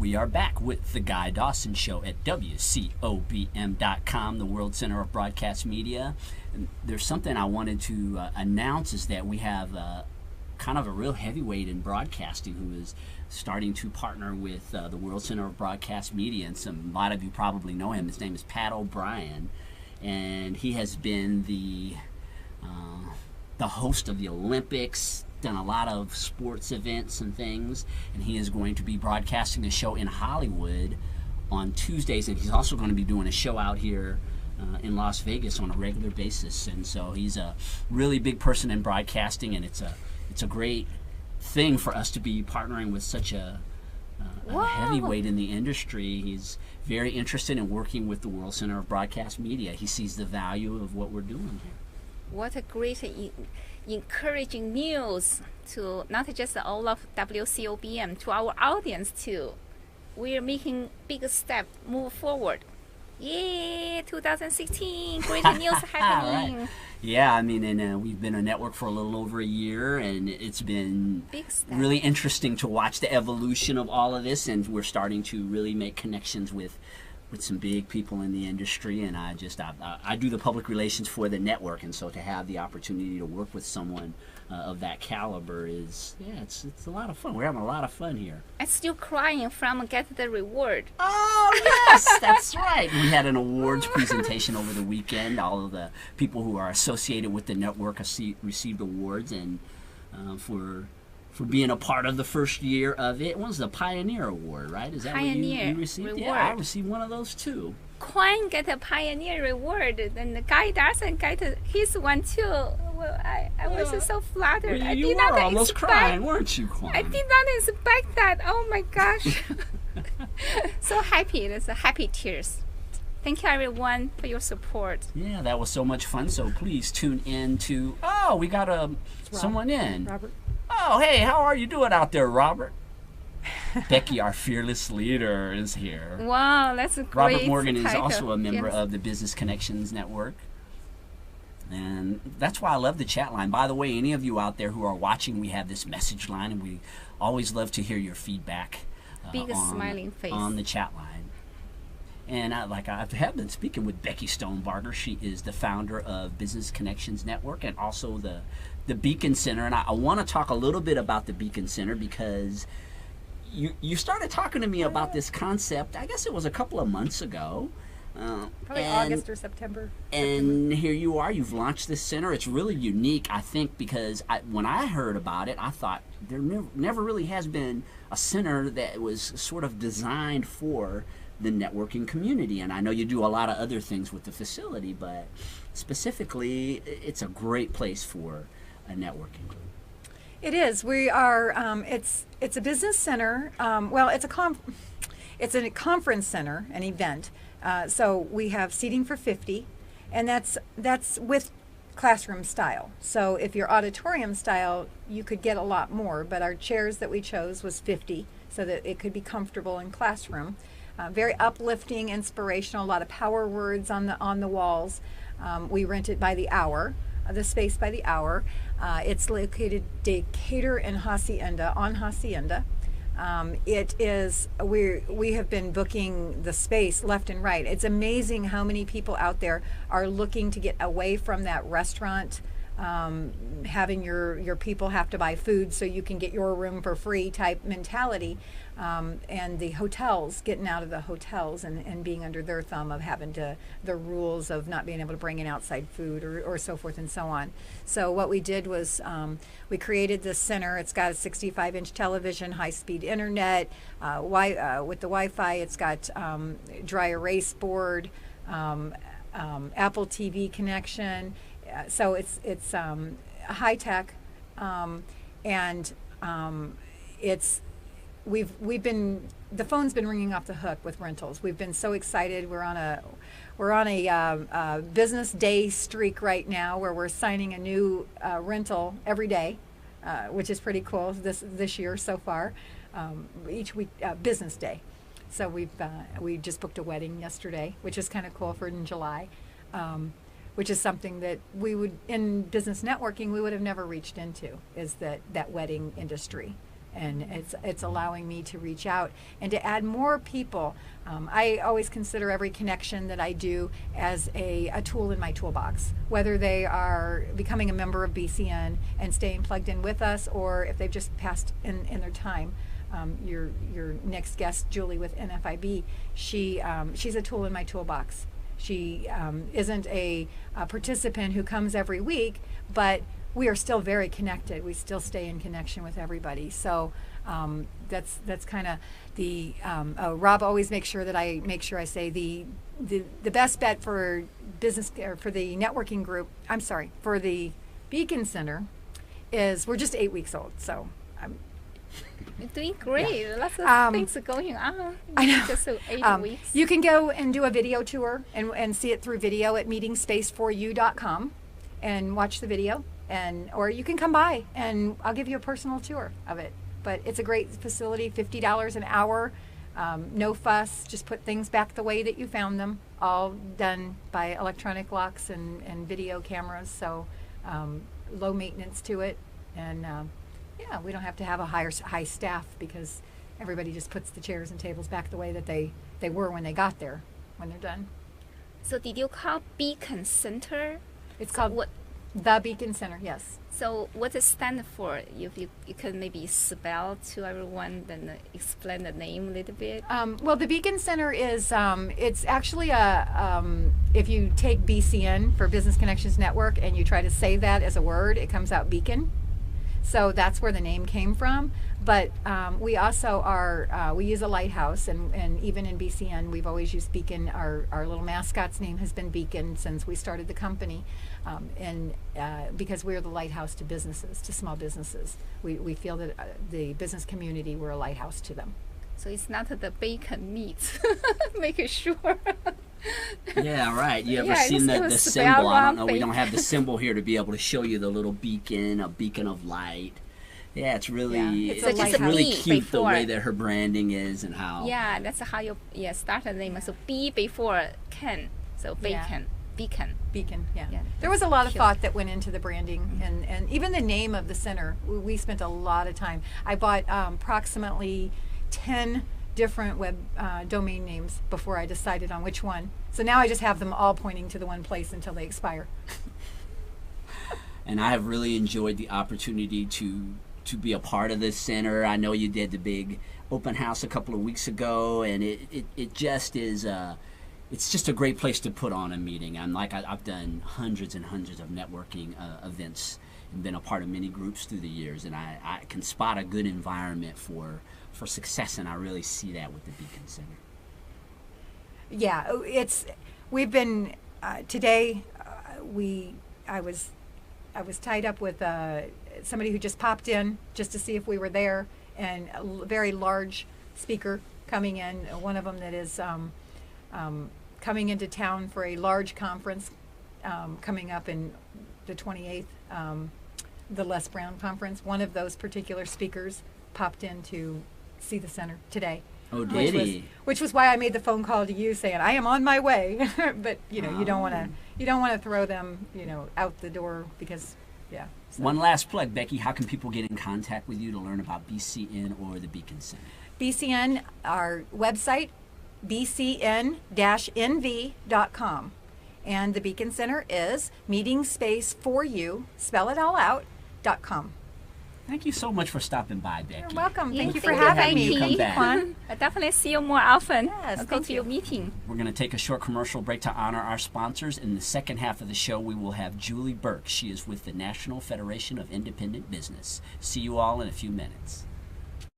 we are back with the Guy Dawson Show at WCOBM.com, the World Center of Broadcast Media. And there's something I wanted to announce is that we have kind of a real heavyweight in broadcasting who is starting to partner with the World Center of Broadcast Media. And a lot of you probably know him. His name is Pat O'Brien. And he has been the host of the Olympics, done a lot of sports events and things, and he is going to be broadcasting a show in Hollywood on Tuesdays, and he's also going to be doing a show out here in Las Vegas on a regular basis. And so he's a really big person in broadcasting, and it's a great thing for us to be partnering with such a heavyweight in the industry. He's very interested in working with the World Center of Broadcast Media. He sees the value of what we're doing here. What a great encouraging news to not just all of WCOBM, to our audience too. We're making big step move forward. Yay, 2016, great news happening. Right. Yeah, I mean, and we've been a network for a little over a year, and it's been really interesting to watch the evolution of all of this, and we're starting to really make connections with some big people in the industry, and I do the public relations for the network, and so to have the opportunity to work with someone of that caliber it's a lot of fun. We're having a lot of fun here. I'm still crying from get the reward. Oh yes, that's right. We had an awards presentation over the weekend. All of the people who are associated with the network received awards, and for being a part of the first year of it. It was the Pioneer Award, right? Is that Pioneer what you received? Reward. Yeah, I received one of those too. Quan got a Pioneer Reward, and the Guy Dawson got his one too. Well, I was so flattered. Well, you were almost crying, weren't you, Quan? I did not expect that. Oh my gosh. So happy. It's a happy tears. Thank you everyone for your support. Yeah, that was so much fun. So please tune in to, we got someone in. Robert. Oh, hey, how are you doing out there, Robert? Becky, our fearless leader, is here. Wow, that's a great Robert Morgan is title. also a member Yes. of the Business Connections Network. And that's why I love the chat line. By the way, any of you out there who are watching, we have this message line, and we always love to hear your feedback Big smiling face. on the chat line. And I have been speaking with Becky Stonebarger. She is the founder of Business Connections Network and also the Beacon Center. And I want to talk a little bit about the Beacon Center because you started talking to me about this concept, I guess it was a couple of months ago. Probably August or September. And here you are, you've launched this center. It's really unique, I think, because when I heard about it, I thought there never really has been a center that was sort of designed for the networking community. And I know you do a lot of other things with the facility, but specifically, it's a great place for a networking group. It is. We are. It's a business center. Well, it's a conference center, an event. So we have seating for 50, and that's with classroom style. So if you're auditorium style, you could get a lot more. But our chairs that we chose was 50, so that it could be comfortable in classroom. Very uplifting, inspirational. A lot of power words on the walls. We rent it by the hour. The space by the hour. It's located Decatur and Hacienda, on Hacienda. It is, we have been booking the space left and right. It's amazing how many people out there are looking to get away from that restaurant, having your people have to buy food so you can get your room for free type mentality. And the hotels, getting out of the hotels and being under their thumb of having the rules of not being able to bring in outside food or so forth and so on. So what we did was we created this center. It's got a 65-inch television, high-speed internet, with the Wi-Fi. It's got dry erase board, Apple TV connection. So it's high tech, and it's. We've been, the phone's been ringing off the hook with rentals. We've been so excited. We're on a business day streak right now where we're signing a new rental every day, which is pretty cool this year so far. Each week, business day. So we just booked a wedding yesterday, which is kind of cool for in July, which is something that in business networking we would have never reached into, is that wedding industry. and it's allowing me to reach out and to add more people. I always consider every connection that I do as a tool in my toolbox, whether they are becoming a member of BCN and staying plugged in with us, or if they've just passed in their time. Your next guest, Julie with NFIB, she's a tool in my toolbox. She isn't a participant who comes every week, but we are still very connected. We still stay in connection with everybody. So that's kind of the Rob always makes sure that I say the best bet for business or for the networking group. I'm sorry, for the Beacon Center is we're just 8 weeks old. So You're doing great. Yeah. Lots of things going on. I know. Just 8 weeks. You can go and do a video tour and see it through video at meetingspace4u.com and watch the video, or you can come by and I'll give you a personal tour of it. But it's a great facility, $50 an hour, no fuss, just put things back the way that you found them, all done by electronic locks and video cameras, so low maintenance to it. And yeah, we don't have to have a high staff because everybody just puts the chairs and tables back the way that they were when they got there, when they're done. So did you call Beacon Center? It's called what? The Beacon Center, yes. So what does it stand for? If you can maybe spell to everyone, then explain the name a little bit. Well, the Beacon Center is, it's actually if you take BCN for Business Connections Network and you try to say that as a word, it comes out Beacon. So that's where the name came from. But we also we use a lighthouse, and even in BCN, we've always used Beacon. Our little mascot's name has been Beacon since we started the company, and because we're the lighthouse to businesses, to small businesses. We feel that the business community, we're a lighthouse to them. So it's not the bacon meat. Make sure. Yeah, right. You ever Yeah, seen the was symbol? spelled I don't know. wrong, We don't have the symbol here to be able to show you the little beacon, a beacon of light. Yeah, it's really, Yeah, it's a it's lighthouse. really B cute the before. way that her branding is and how. Yeah, that's how you start the name. So B before Ken. So Yeah. bacon, beacon. Beacon, yeah. Yeah, There was a lot of cute. thought that went into the branding, and even the name of the center. We spent a lot of time. I bought approximately 10 different web domain names before I decided on which one. So now I just have them all pointing to the one place until they expire. And I have really enjoyed the opportunity to be a part of this center. I know you did the big open house a couple of weeks ago, and it just is it's just a great place to put on a meeting. I've done hundreds and hundreds of networking events and been a part of many groups through the years, and I can spot a good environment for success, and I really see that with the Beacon Center. Yeah, we've been today. I was tied up with somebody who just popped in just to see if we were there, and a very large speaker coming in. One of them that is coming into town for a large conference coming up in the 28th, the Les Brown conference. One of those particular speakers popped in to see the center today. Oh, did he? Which was why I made the phone call to you saying I am on my way. But you don't want to throw them out the door because So. One last plug, Becky. How can people get in contact with you to learn about BCN or the Beacon Center? BCN, our website, bcn-nv.com. And the Beacon Center is meetingspace4u, spell it all out, .com. Thank you so much for stopping by, Becky. You're welcome. Yeah, Thank you for thank you, having me. Becky. Come back. Quan. I definitely see you more often. Yes, I'll go thank to you. your meeting. We're going to take a short commercial break to honor our sponsors. In the second half of the show, we will have Julie Burke. She is with the National Federation of Independent Business. See you all in a few minutes.